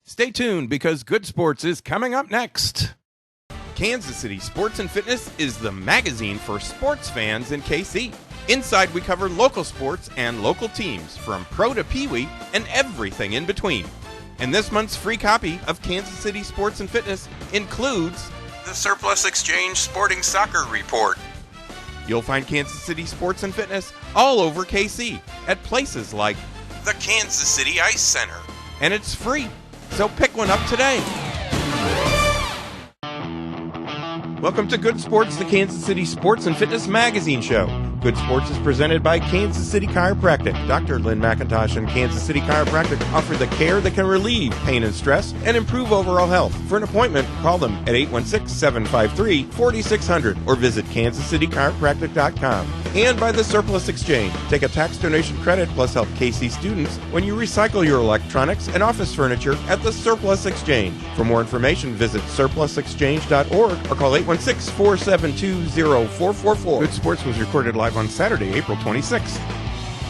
Stay tuned because Good Sports is coming up next. Kansas City Sports and Fitness is the magazine for sports fans in KC. Inside, we cover local sports and local teams, from pro to peewee and everything in between. And this month's free copy of Kansas City Sports and Fitness includes the Surplus Exchange Sporting Soccer Report. You'll find Kansas City Sports and Fitness all over KC at places like the Kansas City Ice Center. And it's free, so pick one up today. Welcome to Good Sports, the Kansas City Sports and Fitness magazine show. Good Sports is presented by Kansas City Chiropractic. Dr. Lynn McIntosh and Kansas City Chiropractic offer the care that can relieve pain and stress and improve overall health. For an appointment, call them at 816-753-4600 or visit kansascitychiropractic.com. And by the Surplus Exchange. Take a tax donation credit plus help KC students when you recycle your electronics and office furniture at the Surplus Exchange. For more information, visit surplusexchange.org or call 816-472-0444. Good Sports was recorded live on Saturday, April 26th.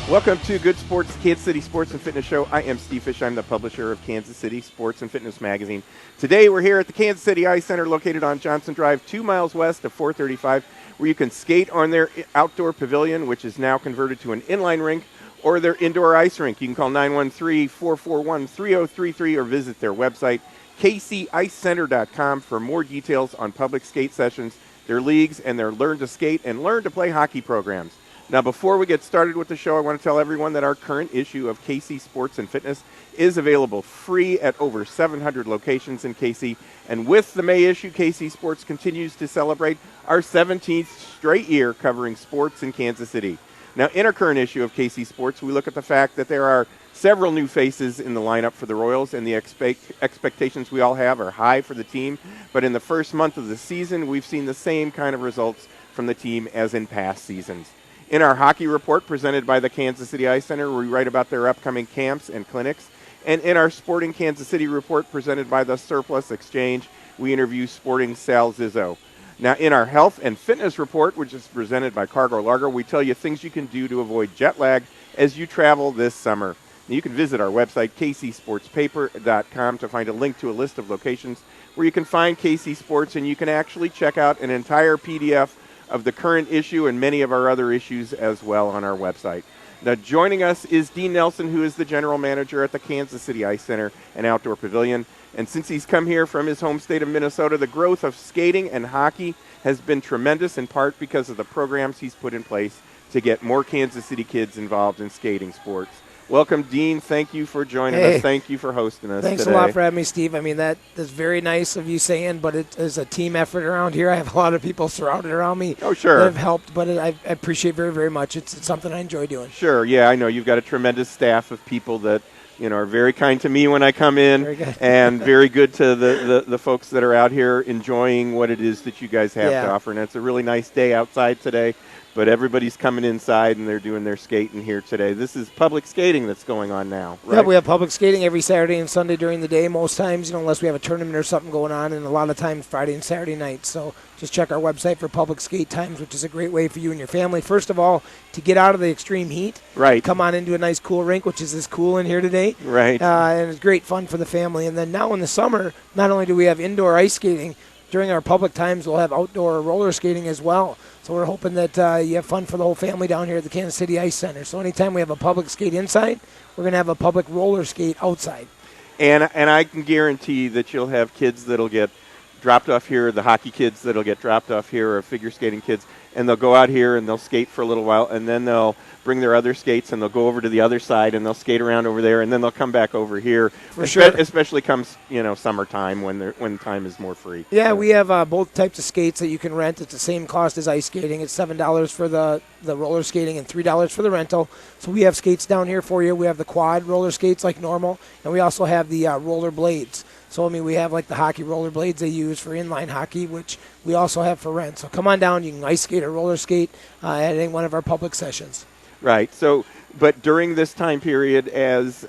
Welcome to Good Sports, Kansas City Sports and Fitness Show. I am Steve Fish. I'm the publisher of Kansas City Sports and Fitness magazine. Today we're here at the Kansas City Ice Center located on Johnson Drive, 2 miles west of 435, where you can skate on their outdoor pavilion, which is now converted to an inline rink, or their indoor ice rink. You can call 913-441-3033 or visit their website, kcicecenter.com, for more details on public skate sessions, their leagues, and their Learn to Skate and Learn to Play hockey programs. Now, before we get started with the show, I want to tell everyone that our current issue of KC Sports and Fitness is available free at over 700 locations in KC. And with the May issue, KC Sports continues to celebrate our 17th straight year covering sports in Kansas City. Now, in our current issue of KC Sports, we look at the fact that there are several new faces in the lineup for the Royals, and the expectations we all have are high for the team. But in the first month of the season, we've seen the same kind of results from the team as in past seasons. In our hockey report presented by the Kansas City Ice Center, we write about their upcoming camps and clinics. And in our Sporting Kansas City report presented by the Surplus Exchange, we interview Sporting Sal Zizzo. Now, in our health and fitness report, which is presented by Cargo Largo, we tell you things you can do to avoid jet lag as you travel this summer. You can visit our website, kcsportspaper.com, to find a link to a list of locations where you can find KC Sports, and you can actually check out an entire PDF of the current issue and many of our other issues as well on our website. Now, joining us is Dean Nelson, who is the general manager at the Kansas City Ice Center and Outdoor Pavilion. And since he's come here from his home state of Minnesota, the growth of skating and hockey has been tremendous, in part because of the programs he's put in place to get more Kansas City kids involved in skating sports. Welcome, Dean. Thank you for joining us. Thank you for hosting us Thanks today. a lot for having me, Steve. I mean, that is very nice of you saying, but it is a team effort around here. I have a lot of people surrounded around me that have helped, but I appreciate very, very much. It's something I enjoy doing. Sure, yeah, I know. You've got a tremendous staff of people that are very kind to me when I come in, and very good to the folks that are out here enjoying what it is that you guys have to offer. And it's a really nice day outside today. But everybody's coming inside, and they're doing their skating here today. This is public skating that's going on now, right? Yeah, we have public skating every Saturday and Sunday during the day. Most times, unless we have a tournament or something going on, and a lot of times Friday and Saturday nights. So just check our website for public skate times, which is a great way for you and your family, first of all, to get out of the extreme heat. Right. Come on into a nice cool rink, which is this cool in here today. Right. And it's great fun for the family. And then now in the summer, not only do we have indoor ice skating, during our public times, we'll have outdoor roller skating as well. So we're hoping that you have fun for the whole family down here at the Kansas City Ice Center. So anytime we have a public skate inside, we're going to have a public roller skate outside. And I can guarantee that you'll have kids that'll get dropped off here, the hockey kids that'll get dropped off here, or figure skating kids, and they'll go out here and they'll skate for a little while, and then they'll bring their other skates and they'll go over to the other side and they'll skate around over there, and then they'll come back over here. For sure. Especially comes summertime when time is more free. Yeah, we have both types of skates that you can rent. It's the same cost as ice skating. It's $7 for the roller skating and $3 for the rental. So we have skates down here for you. We have the quad roller skates like normal, and we also have the roller blades. So, I mean, we have like the hockey roller blades they use for inline hockey, which we also have for rent. So come on down. You can ice skate or roller skate at any one of our public sessions. Right. So, but during this time period, as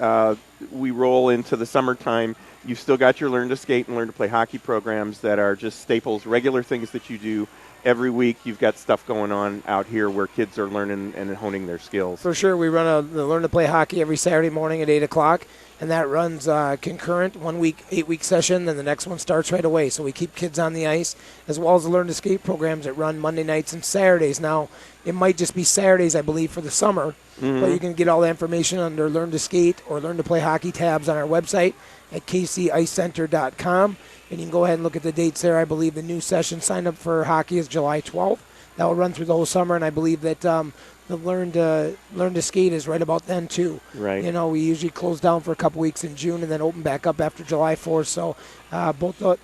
we roll into the summertime, you've still got your Learn to Skate and Learn to Play hockey programs that are just staples, regular things that you do every week. You've got stuff going on out here where kids are learning and honing their skills. For sure. We run the Learn to Play hockey every Saturday morning at 8 o'clock. and that runs concurrent, 1 week, 8-week session, then the next one starts right away. So we keep kids on the ice, as well as the Learn to Skate programs that run Monday nights and Saturdays. Now, it might just be Saturdays, I believe, for the summer, but you can get all the information under Learn to Skate or Learn to Play Hockey tabs on our website at KCICenter.com, and you can go ahead and look at the dates there. I believe the new session sign up for hockey is July 12th. That will run through the whole summer, and I believe that the Learn to Skate is right about then too. Right. You know, we usually close down for a couple weeks in June and then open back up after July 4th. So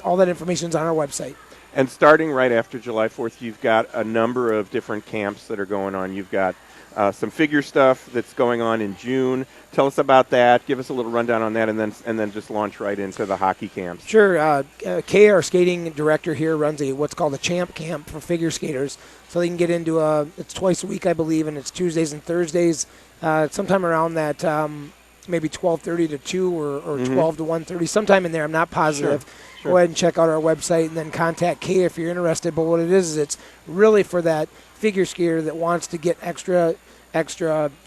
all that information is on our website. And starting right after July 4th, you've got a number of different camps that are going on. You've got some figure stuff that's going on in June. Tell us about that. Give us a little rundown on that, and then just launch right into the hockey camps. Sure. Kay, our skating director here, runs what's called a champ camp for figure skaters. So they can get into it's twice a week, I believe, and it's Tuesdays and Thursdays, sometime around that maybe 12:30 to 2 or 12 to 1:30, sometime in there. I'm not positive. Sure. Go ahead and check out our website and then contact Kay if you're interested. But what it is it's really for that figure skater that wants to get extra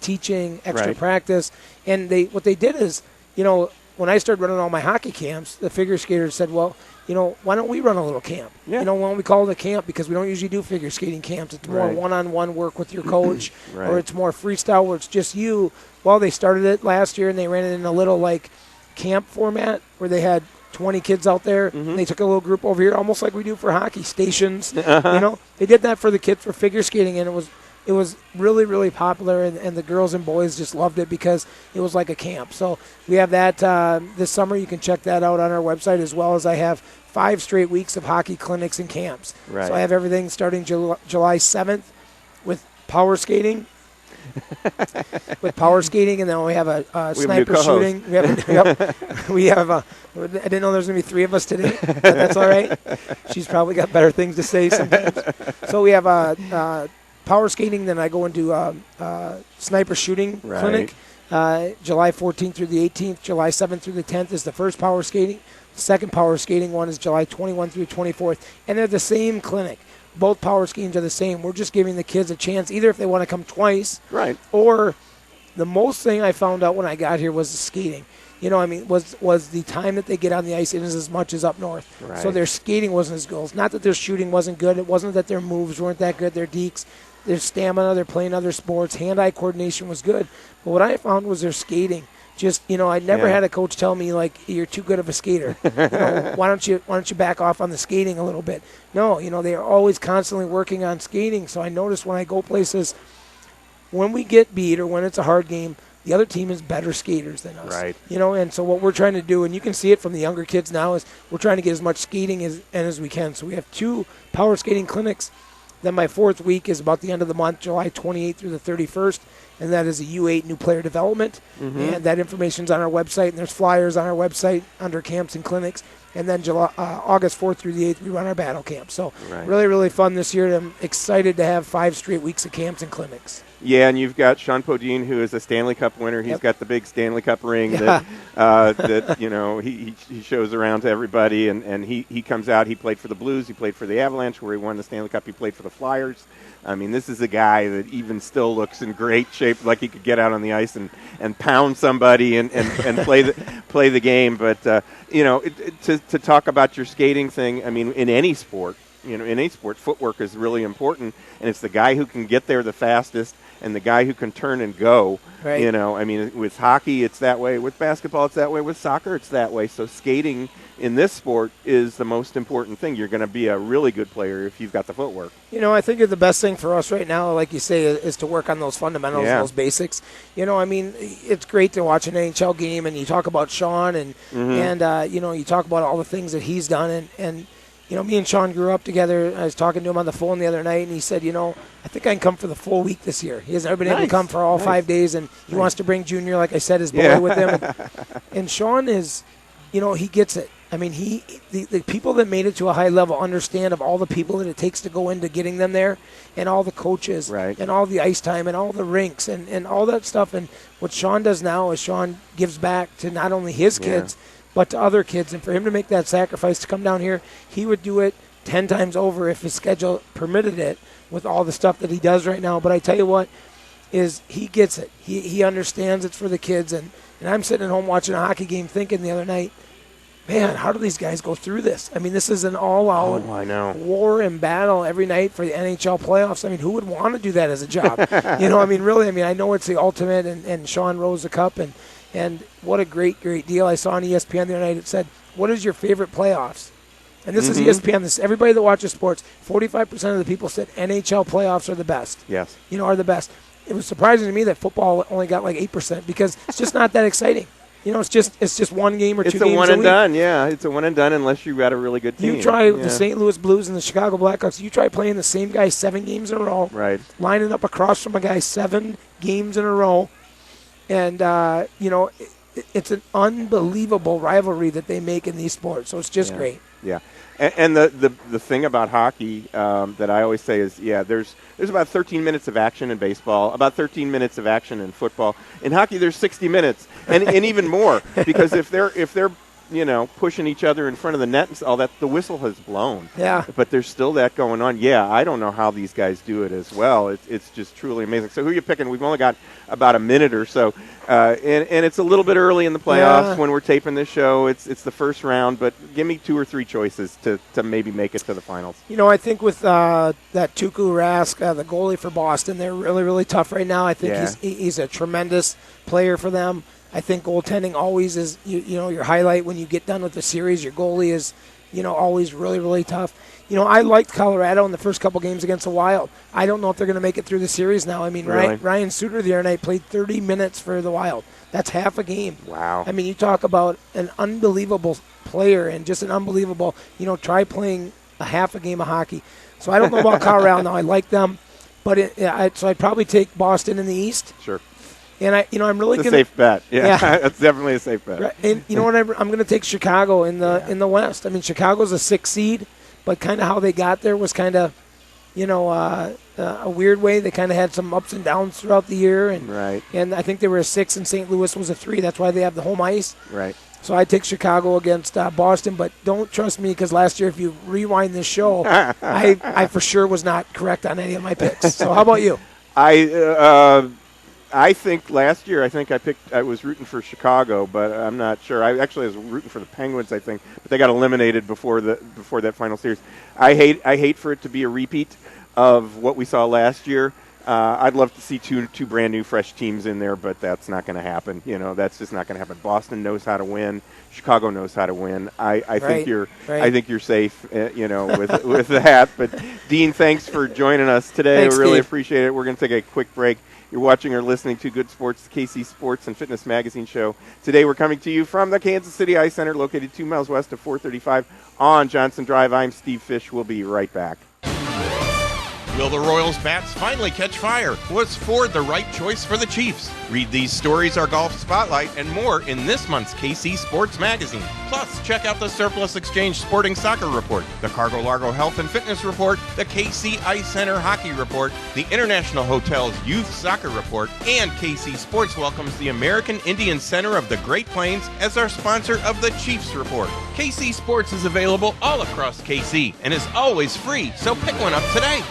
teaching, extra practice. And what they did is, you know, when I started running all my hockey camps, the figure skaters said, well, you know, why don't we run a little camp? Yeah. You know, why don't we call it a camp? Because we don't usually do figure skating camps. It's more one-on-one work with your coach, or it's more freestyle where it's just you. Well, they started it last year, and they ran it in a little, like, camp format where they had 20 kids out there. And they took a little group over here, almost like we do for hockey stations. You know, they did that for the kids for figure skating, and it was really, really popular, and the girls and boys just loved it because it was like a camp. So we have that this summer. You can check that out on our website, as well as I have 5 straight weeks of hockey clinics and camps. Right. So I have everything starting July 7th with power skating. And then we have a sniper shooting. We have I didn't know there was going to be 3 of us today, but that's all right. She's probably got better things to say sometimes. So we have power skating, then I go into sniper shooting clinic. July 14th through the 18th. July 7th through the 10th is the first power skating. The second power skating one is July 21 through 24th. And they're the same clinic. Both power skatings are the same. We're just giving the kids a chance, either if they want to come twice, or the most thing I found out when I got here was the skating. You know, I mean, was the time that they get on the ice isn't as much as up north. So their skating wasn't as good. It's not that their shooting wasn't good. It wasn't that their moves weren't that good. Their dekes, their stamina, they're playing other sports. Hand-eye coordination was good. But what I found was their skating. Just, you know, I never had a coach tell me, like, you're too good of a skater. You know, why don't you back off on the skating a little bit? No, you know, they are always constantly working on skating. So I notice when I go places, when we get beat or when it's a hard game, the other team is better skaters than us. Right. You know, and so what we're trying to do, and you can see it from the younger kids now, is we're trying to get as much skating as we can. So we have 2 power skating clinics. Then my 4th week is about the end of the month, July 28th through the 31st, and that is a U8 new player development. And that information's on our website, and there's flyers on our website under camps and clinics. And then August 4th through the 8th, we run our battle camp. So really, really fun this year. I'm excited to have 5 straight weeks of camps and clinics. Yeah, and you've got Sean Podine, who is a Stanley Cup winner. He's got the big Stanley Cup ring that you know he shows around to everybody, and he comes out. He played for the Blues. He played for the Avalanche, where he won the Stanley Cup. He played for the Flyers. I mean, this is a guy that even still looks in great shape, like he could get out on the ice and pound somebody and play the game. But you know, to talk about your skating thing, I mean, in any sport, footwork is really important, and it's the guy who can get there the fastest and the guy who can turn and go. Right. You know, I mean, with hockey, it's that way. With basketball, it's that way. With soccer, it's that way. So skating in this sport is the most important thing. You're going to be a really good player if you've got the footwork. You know, I think the best thing for us right now, like you say, is to work on those fundamentals, those basics. You know, I mean, it's great to watch an NHL game, and you talk about Sean, and you know, you talk about all the things that he's done, and you know, me and Sean grew up together. I was talking to him on the phone the other night, and he said, you know, I think I can come for the full week this year. He hasn't ever been able to come for all 5 days, and he wants to bring Junior, like I said, his boy with him. And Sean is, you know, he gets it. I mean, the people that made it to a high level understand of all the people that it takes to go into getting them there, and all the coaches, and all the ice time, and all the rinks, and all that stuff. And what Sean does now is Sean gives back to not only his kids, but to other kids. And for him to make that sacrifice to come down here, he would do it 10 times over if his schedule permitted it with all the stuff that he does right now. But I tell you what, is he gets it. He understands it's for the kids. And I'm sitting at home watching a hockey game thinking the other night, man, how do these guys go through this? I mean, this is an all-out war and battle every night for the NHL playoffs. I mean, who would want to do that as a job? I mean, really, I know it's the ultimate, and Sean rose the cup, and what a great, great deal. I saw on ESPN the other night, it said, what is your favorite playoffs? And this is ESPN. This everybody that watches sports, 45% of the people said NHL playoffs are the best. Yes. Are the best. It was surprising to me that football only got like 8% because it's just not that exciting. It's just one game or two games a week. It's a one and done, yeah. It's a one and done unless you've got a really good team. You try the St. Louis Blues and the Chicago Blackhawks, you try playing the same guy 7 games in a row. Right. Lining up across from a guy 7 games in a row. And, it's an unbelievable rivalry that they make in these sports. So it's just great. Yeah. And the thing about hockey that I always say is, there's about 13 minutes of action in baseball, about 13 minutes of action in football. In hockey, there's 60 minutes, and even more, because if they're pushing each other in front of the net and all that, the whistle has blown. Yeah. But there's still that going on. Yeah, I don't know how these guys do it as well. It's just truly amazing. So who are you picking? We've only got about a minute or so, and it's a little bit early in the playoffs when we're taping this show. It's the first round, but give me 2 or 3 choices to maybe make it to the finals. I think with that Tuukka Rask, the goalie for Boston, they're really, really tough right now. I think he's a tremendous player for them. I think goaltending always is, your highlight when you get done with the series. Your goalie is, always really, really tough. I liked Colorado in the first couple games against the Wild. I don't know if they're going to make it through the series now. I mean, really? Ryan Suter the other night played 30 minutes for the Wild. That's half a game. Wow. I mean, you talk about an unbelievable player and just an unbelievable, try playing a half a game of hockey. So I don't know about Colorado now. I like them. But so I'd probably take Boston in the East. Sure. And I'm really going to safe bet. Yeah. That's definitely a safe bet. Right. And you know what? I'm going to take Chicago in the West. I mean, Chicago's a 6th seed, but kind of how they got there was kind of, a weird way. They kind of had some ups and downs throughout the year, and I think they were a 6, and St. Louis was a 3. That's why they have the home ice. Right. So I take Chicago against Boston, but don't trust me because last year, if you rewind this show, I for sure was not correct on any of my picks. So how about you? I think last year, I was rooting for Chicago, but I'm not sure. I actually was rooting for the Penguins, I think, but they got eliminated before that final series. I hate for it to be a repeat of what we saw last year. I'd love to see two brand new fresh teams in there, but that's not going to happen. That's just not going to happen. Boston knows how to win. Chicago knows how to win. I think you're safe, with that. But Dean, thanks for joining us today. Thanks, we really Steve. appreciate it. We're going to take a quick break. You're watching or listening to Good Sports, the KC Sports and Fitness Magazine show. Today we're coming to you from the Kansas City Ice Center, located 2 miles west of 435 on Johnson Drive. I'm Steve Fish. We'll be right back. Will the Royals' bats finally catch fire? Was Ford the right choice for the Chiefs? Read these stories, our golf spotlight, and more in this month's KC Sports Magazine. Plus, check out the Surplus Exchange Sporting Soccer Report, the Cargo Largo Health and Fitness Report, the KC Ice Center Hockey Report, the International Hotels Youth Soccer Report, and KC Sports welcomes the American Indian Center of the Great Plains as our sponsor of the Chiefs Report. KC Sports is available all across KC and is always free, so pick one up today.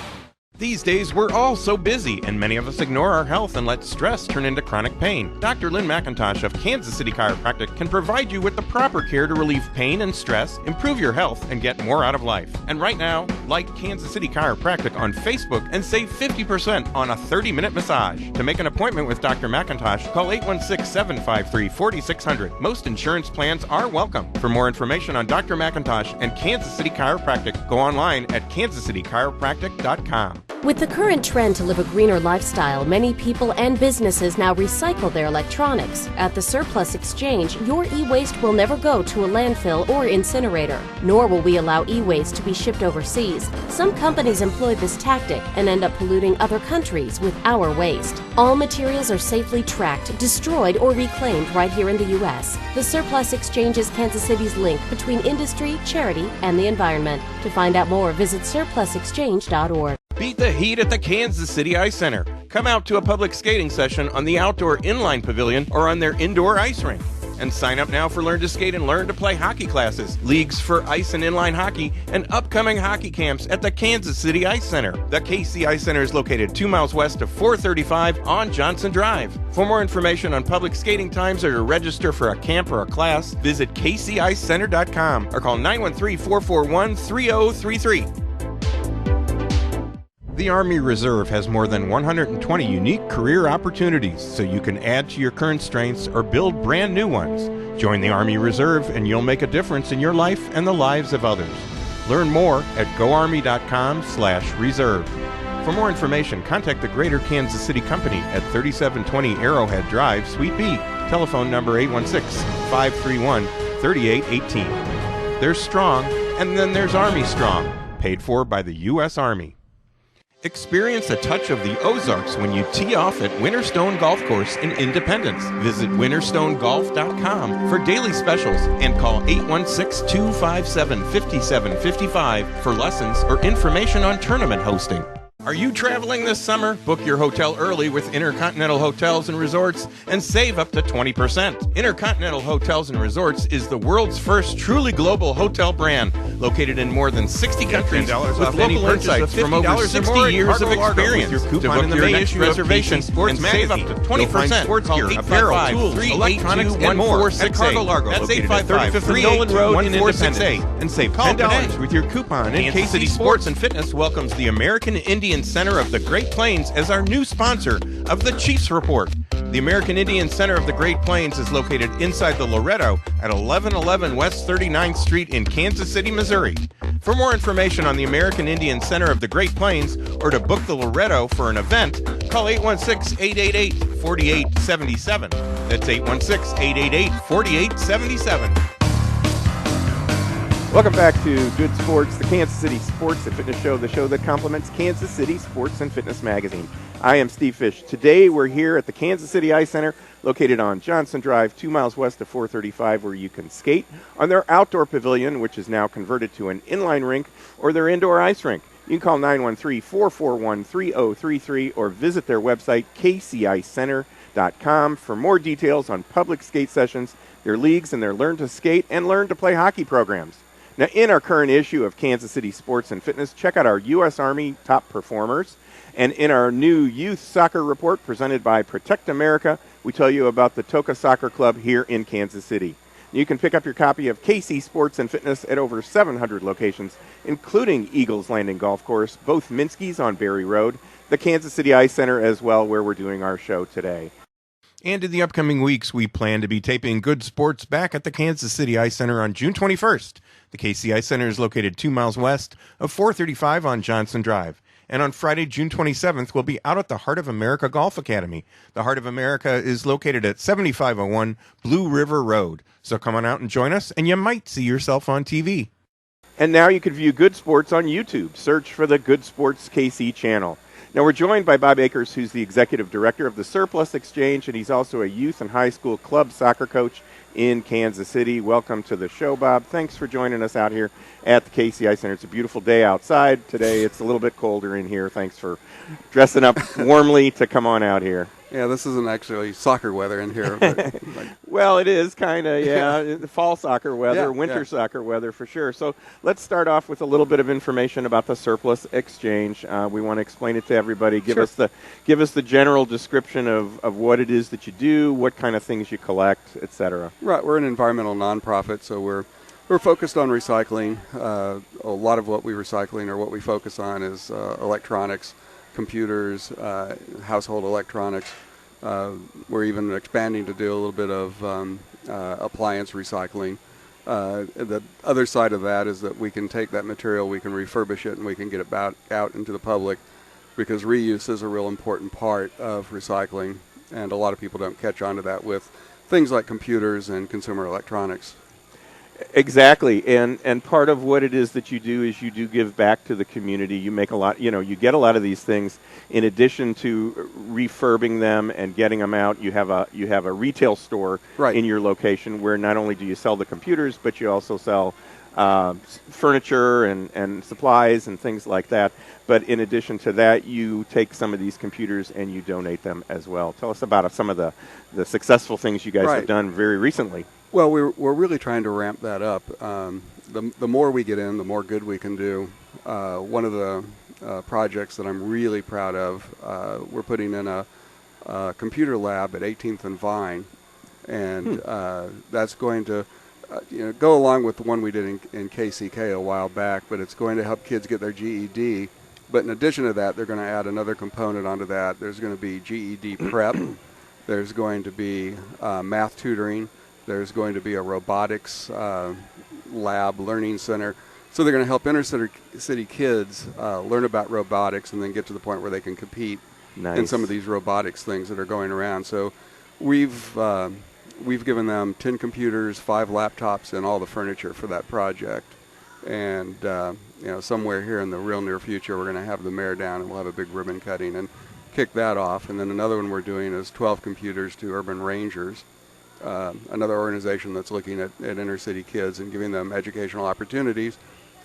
These days, we're all so busy, and many of us ignore our health and let stress turn into chronic pain. Dr. Lynn McIntosh of Kansas City Chiropractic can provide you with the proper care to relieve pain and stress, improve your health, and get more out of life. And right now, like Kansas City Chiropractic on Facebook and save 50% on a 30-minute massage. To make an appointment with Dr. McIntosh, call 816-753-4600. Most insurance plans are welcome. For more information on Dr. McIntosh and Kansas City Chiropractic, go online at kansascitychiropractic.com. With the current trend to live a greener lifestyle, many people and businesses now recycle their electronics. At the Surplus Exchange, your e-waste will never go to a landfill or incinerator, nor will we allow e-waste to be shipped overseas. Some companies employ this tactic and end up polluting other countries with our waste. All materials are safely tracked, destroyed, or reclaimed right here in the U.S. The Surplus Exchange is Kansas City's link between industry, charity, and the environment. To find out more, visit surplusexchange.org. Beat the heat at the Kansas City Ice Center. Come out to a public skating session on the outdoor inline pavilion or on their indoor ice rink. And sign up now for Learn to Skate and Learn to Play hockey classes, leagues for ice and inline hockey, and upcoming hockey camps at the Kansas City Ice Center. The KCI Center is located 2 miles west of 435 on Johnson Drive. For more information on public skating times or to register for a camp or a class, visit kcicenter.com or call 913-441-3033. The Army Reserve has more than 120 unique career opportunities, so you can add to your current strengths or build brand new ones. Join the Army Reserve and you'll make a difference in your life and the lives of others. Learn more at goarmy.com/reserve. For more information, contact the Greater Kansas City Company at 3720 Arrowhead Drive, Suite B. Telephone number 816-531-3818. There's Strong, and then there's Army Strong, paid for by the U.S. Army. Experience a touch of the Ozarks when you tee off at Winterstone Golf Course in Independence. Visit winterstonegolf.com for daily specials and call 816-257-5755 for lessons or information on tournament hosting. Are you traveling this summer? Book your hotel early with Intercontinental Hotels and Resorts and save up to 20%. Intercontinental Hotels and Resorts is the world's first truly global hotel brand, located in more than 60 countries with local insights from over 60 years of experience. To book your next reservation and save up to 20%. Sports gear, apparel, tools, electronics, and more at Cargo Largo. That's 855 Nolan Road in Independence. And save $10 with your coupon. Kansas City Sports and Fitness welcomes the American Indian Center of the Great Plains as our new sponsor of the Chiefs Report. The American Indian Center of the Great Plains is located inside the Loretto at 1111 West 39th Street in Kansas City, Missouri. For more information on the American Indian Center of the Great Plains or to book the Loretto for an event, call 816-888-4877. That's 816-888-4877. Welcome back to Good Sports, the Kansas City Sports and Fitness Show, the show that complements Kansas City Sports and Fitness Magazine. I am Steve Fish. Today we're here at the Kansas City Ice Center, located on Johnson Drive, 2 miles west of 435, where you can skate on their outdoor pavilion, which is now converted to an inline rink, or their indoor ice rink. You can call 913-441-3033 or visit their website, kcicenter.com, for more details on public skate sessions, their leagues, and their Learn to Skate and Learn to Play hockey programs. Now, in our current issue of Kansas City Sports and Fitness, check out our U.S. Army top performers. And in our new youth soccer report presented by Protect America, we tell you about the Toka Soccer Club here in Kansas City. You can pick up your copy of KC Sports and Fitness at over 700 locations, including Eagles Landing Golf Course, both Minsky's on Berry Road, the Kansas City Ice Center as well, where we're doing our show today. And in the upcoming weeks, we plan to be taping Good Sports back at the Kansas City Ice Center on June 21st. The KCI Center is located 2 miles west of 435 on Johnson Drive. And on Friday, June 27th, we'll be out at the Heart of America Golf Academy. The Heart of America is located at 7501 Blue River Road. So come on out and join us, and you might see yourself on TV. And now you can view Good Sports on YouTube. Search for the Good Sports KC channel. Now, we're joined by Bob Akers, who's the executive director of the Surplus Exchange, and he's also a youth and high school club soccer coach in Kansas City. Welcome to the show, Bob. Thanks for joining us out here at the KCI Center. It's a beautiful day outside today. It's a little bit colder in here. Thanks for dressing up warmly to come on out here. Yeah, this isn't actually soccer weather in here. But well, it is kind of, yeah, fall soccer weather, winter soccer weather for sure. So let's start off with a little bit of information about the Surplus Exchange. We want to explain it to everybody. Give us the general description of what it is that you do, what kind of things you collect, et cetera. Right, we're an environmental nonprofit, so we're focused on recycling. A lot of what we recycling or what we focus on is electronics, computers, household electronics. We're even expanding to do a little bit of appliance recycling. The other side of that is that we can take that material, we can refurbish it, and we can get it out into the public, because reuse is a real important part of recycling, and a lot of people don't catch on to that with things like computers and consumer electronics. Exactly, and part of what it is that you do is you do give back to the community. You make a lot, you get a lot of these things. In addition to refurbing them and getting them out, you have a retail store in your location where not only do you sell the computers, but you also sell furniture and supplies and things like that. But in addition to that, you take some of these computers and you donate them as well. Tell us about some of the successful things you guys have done very recently. Well, we're really trying to ramp that up. The more we get in, the more good we can do. One of the projects that I'm really proud of, we're putting in a computer lab at 18th and Vine, and that's going to go along with the one we did in KCK a while back, but it's going to help kids get their GED. But in addition to that, they're going to add another component onto that. There's going to be GED prep. There's going to be math tutoring. There's going to be a robotics lab, learning center. So they're going to help inner city kids learn about robotics and then get to the point where they can compete in some of these robotics things that are going around. So we've given them 10 computers, 5 laptops, and all the furniture for that project. And somewhere here in the real near future, we're going to have the mayor down and we'll have a big ribbon cutting and kick that off. And then another one we're doing is 12 computers to Urban Rangers, another organization that's looking at inner city kids and giving them educational opportunities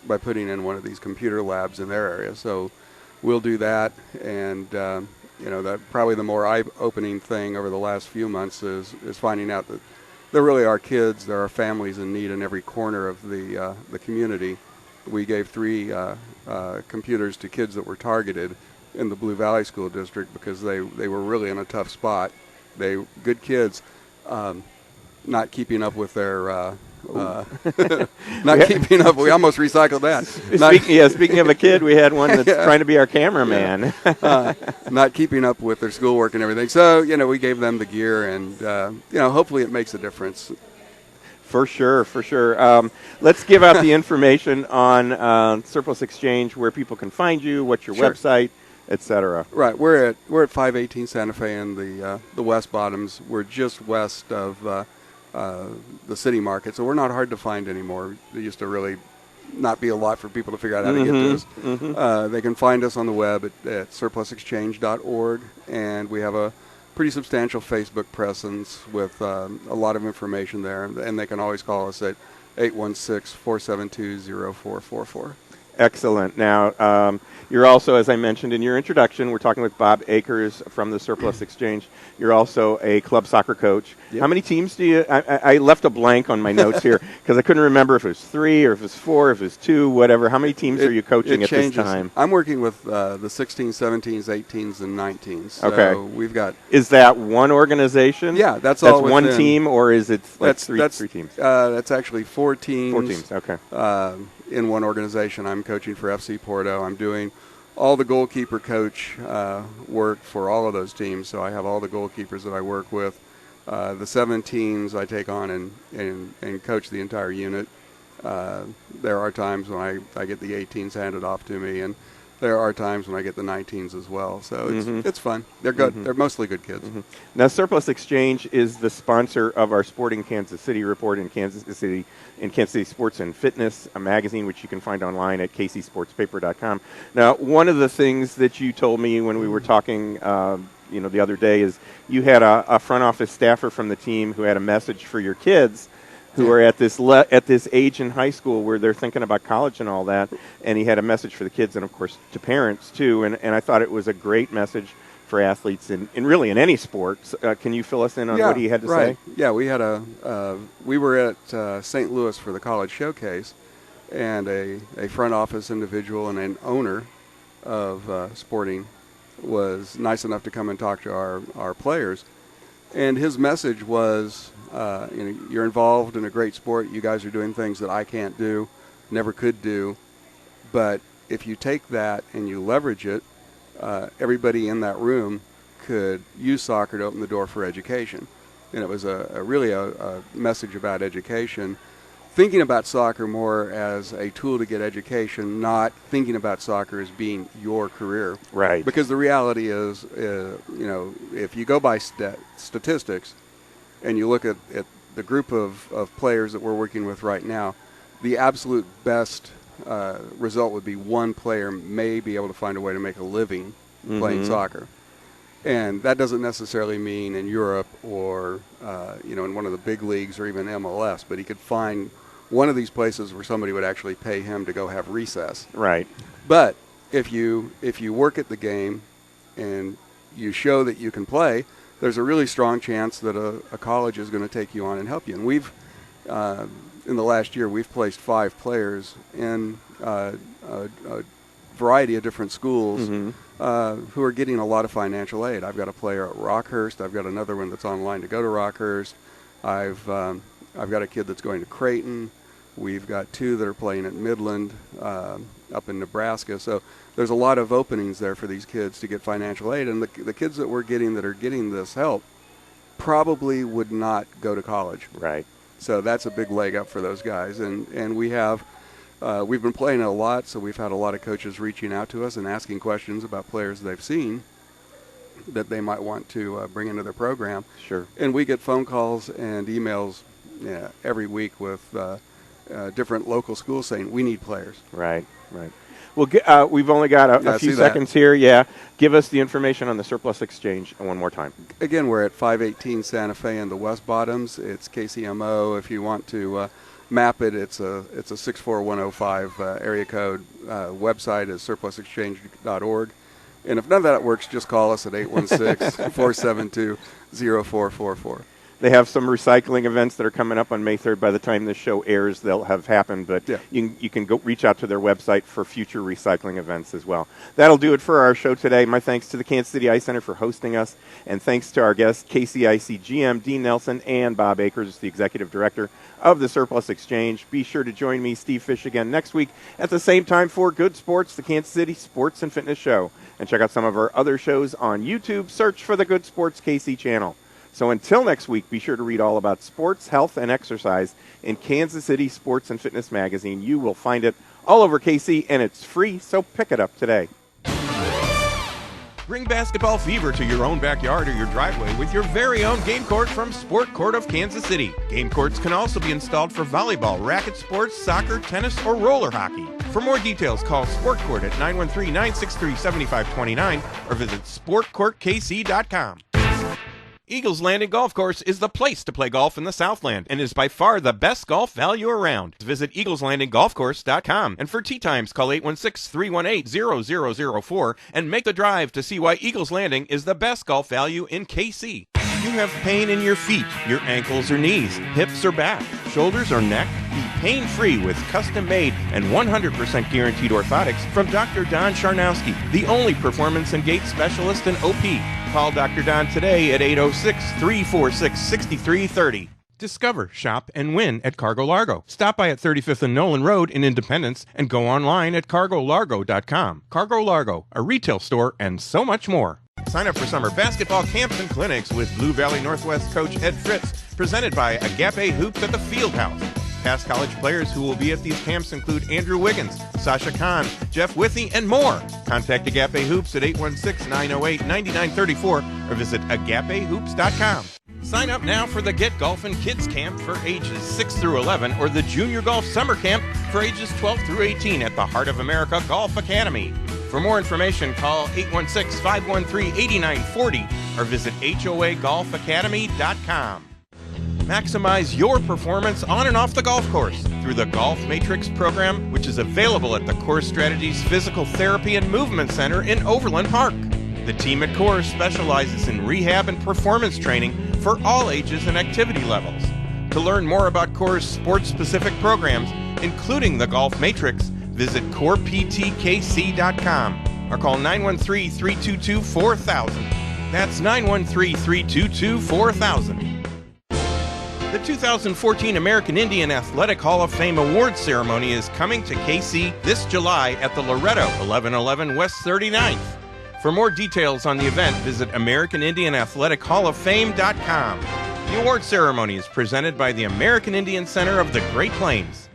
by putting in one of these computer labs in their area. So we'll do that. And that probably the more eye-opening thing over the last few months is finding out that there really are kids, there are families in need in every corner of the community. We gave 3 computers to kids that were targeted in the Blue Valley School District because they were really in a tough spot. Good kids, not keeping up with their keeping up. We almost recycled that. Speaking of a kid, we had one that's trying to be our cameraman. Not keeping up with their schoolwork and everything. So, we gave them the gear, and, hopefully it makes a difference. For sure. Let's give out the information on Surplus Exchange, where people can find you, what's your website, etc. Right. We're at 518 Santa Fe in the West Bottoms. We're just west of the city market, so we're not hard to find anymore. It used to really not be a lot for people to figure out how to get to us. They can find us on the web at surplusexchange.org, and we have a pretty substantial Facebook presence with a lot of information there, and they can always call us at 816-472-0444. Excellent. Now, you're also, as I mentioned in your introduction, we're talking with Bob Akers from the Surplus Exchange. You're also a club soccer coach. Yep. How many teams do you – I left a blank on my notes here because I couldn't remember if it was 3 or if it was 4, if it was 2, whatever. How many teams are you coaching at this time? I'm working with the 16s, 17s, 18s, and 19s. So okay. We've got – Is that one organization? Yeah, that's all one team, or is it like three teams? That's actually 4 teams. 4 teams, okay. In one organization. I'm coaching for FC Porto. I'm doing all the goalkeeper coach work for all of those teams. So I have all the goalkeepers that I work with. The 17s I take on and coach the entire unit. There are times when I get the 18s handed off to me, and there are times when I get the 19s as well. So it's fun. They're good. They're mostly good kids. Now, Surplus Exchange is the sponsor of our Sporting Kansas City report in Kansas City Sports and Fitness, a magazine which you can find online at kcsportspaper.com. Now, one of the things that you told me when we were talking the other day is you had a front office staffer from the team who had a message for your kids who are at this age in high school where they're thinking about college and all that, and he had a message for the kids and, of course, to parents, too, and I thought it was a great message for athletes in really in any sport. Can you fill us in on what he had to say? Yeah, we were at St. Louis for the college showcase, and a front office individual and an owner of Sporting was nice enough to come and talk to our players, and his message was, you're involved in a great sport. You guys are doing things that I can't do, never could do, but if you take that and you leverage it, everybody in that room could use soccer to open the door for education. And it was really a message about education, thinking about soccer more as a tool to get education, not thinking about soccer as being your career. Right. Because the reality is, if you go by statistics and you look at the group of players that we're working with right now, the absolute best result would be one player may be able to find a way to make a living playing soccer. And that doesn't necessarily mean in Europe or in one of the big leagues or even MLS, but he could find one of these places where somebody would actually pay him to go have recess. Right. But if you work at the game and you show that you can play, there's a really strong chance that a college is going to take you on and help you. And in the last year, we've placed 5 players in a variety of different schools who are getting a lot of financial aid. I've got a player at Rockhurst. I've got another one that's online to go to Rockhurst. I've got a kid that's going to Creighton. We've got 2 that are playing at Midland up in Nebraska. So there's a lot of openings there for these kids to get financial aid. And the kids that we're getting that are getting this help probably would not go to college. Right. So that's a big leg up for those guys. And we have we've been playing it a lot, so we've had a lot of coaches reaching out to us and asking questions about players they've seen that they might want to bring into their program. Sure. And we get phone calls and emails every week with different local schools saying, we need players. Right, right. Well, we've only got a few seconds here. Yeah. Give us the information on the Surplus Exchange one more time. Again, we're at 518 Santa Fe in the West Bottoms. It's KCMO. If you want to map it, it's a 64105 area code. Website is surplusexchange.org. And if none of that works, just call us at 816-472-0444. They have some recycling events that are coming up on May 3rd. By the time this show airs, they'll have happened. But you can go reach out to their website for future recycling events as well. That'll do it for our show today. My thanks to the Kansas City Ice Center for hosting us. And thanks to our guests, KCIC GM Dean Nelson and Bob Akers, the Executive Director of the Surplus Exchange. Be sure to join me, Steve Fish, again next week at the same time for Good Sports, the Kansas City Sports and Fitness Show. And check out some of our other shows on YouTube. Search for the Good Sports KC channel. So until next week, be sure to read all about sports, health, and exercise in Kansas City Sports and Fitness Magazine. You will find it all over KC, and it's free, so pick it up today. Bring basketball fever to your own backyard or your driveway with your very own game court from Sport Court of Kansas City. Game courts can also be installed for volleyball, racket sports, soccer, tennis, or roller hockey. For more details, call Sport Court at 913-963-7529 or visit sportcourtkc.com. Eagles Landing Golf Course is the place to play golf in the Southland and is by far the best golf value around. Visit eagleslandinggolfcourse.com, and for tee times, call 816-318-0004 and make the drive to see why Eagles Landing is the best golf value in KC. You have pain in your feet, your ankles or knees, hips or back, shoulders or neck? Be pain-free with custom-made and 100% guaranteed orthotics from Dr. Don Charnowski, the only performance and gait specialist in OP. Call Dr. Don today at 806-346-6330. Discover, shop, and win at Cargo Largo. Stop by at 35th and Nolan Road in Independence and go online at cargolargo.com. Cargo Largo, a retail store, and so much more. Sign up for summer basketball camps and clinics with Blue Valley Northwest coach Ed Fritz, presented by Agape Hoops at the Fieldhouse. Past college players who will be at these camps include Andrew Wiggins, Sasha Khan, Jeff Withy, and more. Contact Agape Hoops at 816-908-9934 or visit agapehoops.com. Sign up now for the Get Golfin' Kids Camp for ages 6 through 11 or the Junior Golf Summer Camp for ages 12 through 18 at the Heart of America Golf Academy. For more information, call 816-513-8940 or visit hoagolfacademy.com. Maximize your performance on and off the golf course through the Golf Matrix program, which is available at the Core Strategies Physical Therapy and Movement Center in Overland Park. The team at Core specializes in rehab and performance training for all ages and activity levels. To learn more about Core's sports-specific programs, including the Golf Matrix, visit coreptkc.com or call 913-322-4000. That's 913-322-4000. The 2014 American Indian Athletic Hall of Fame Awards Ceremony is coming to KC this July at the Loretto, 1111 West 39th. For more details on the event, visit AmericanIndianAthleticHallOfFame.com. The award ceremony is presented by the American Indian Center of the Great Plains.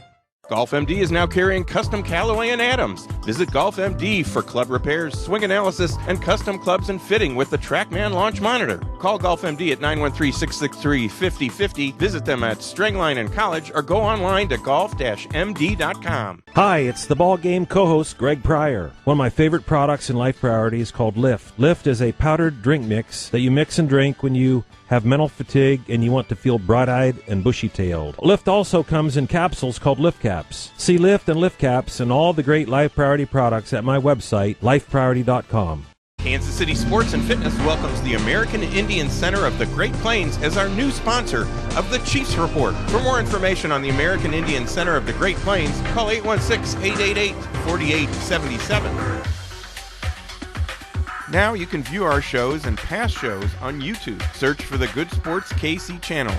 GolfMD is now carrying custom Callaway and Adams. Visit GolfMD for club repairs, swing analysis, and custom clubs and fitting with the TrackMan Launch Monitor. Call GolfMD at 913-663-5050. Visit them at Stringline and College or go online to golf-md.com. Hi, it's the ball game co-host Greg Pryor. One of my favorite products in Life Priority is called Lift. Lift is a powdered drink mix that you mix and drink when you have mental fatigue and you want to feel bright-eyed and bushy-tailed. Lift also comes in capsules called Lift Caps. See Lift and Lift Caps and all the great Life Priority products at my website, lifepriority.com. Kansas City Sports and Fitness welcomes the American Indian Center of the Great Plains as our new sponsor of the Chiefs Report. For more information on the American Indian Center of the Great Plains, call 816-888-4877. Now you can view our shows and past shows on YouTube. Search for the Good Sports KC channel.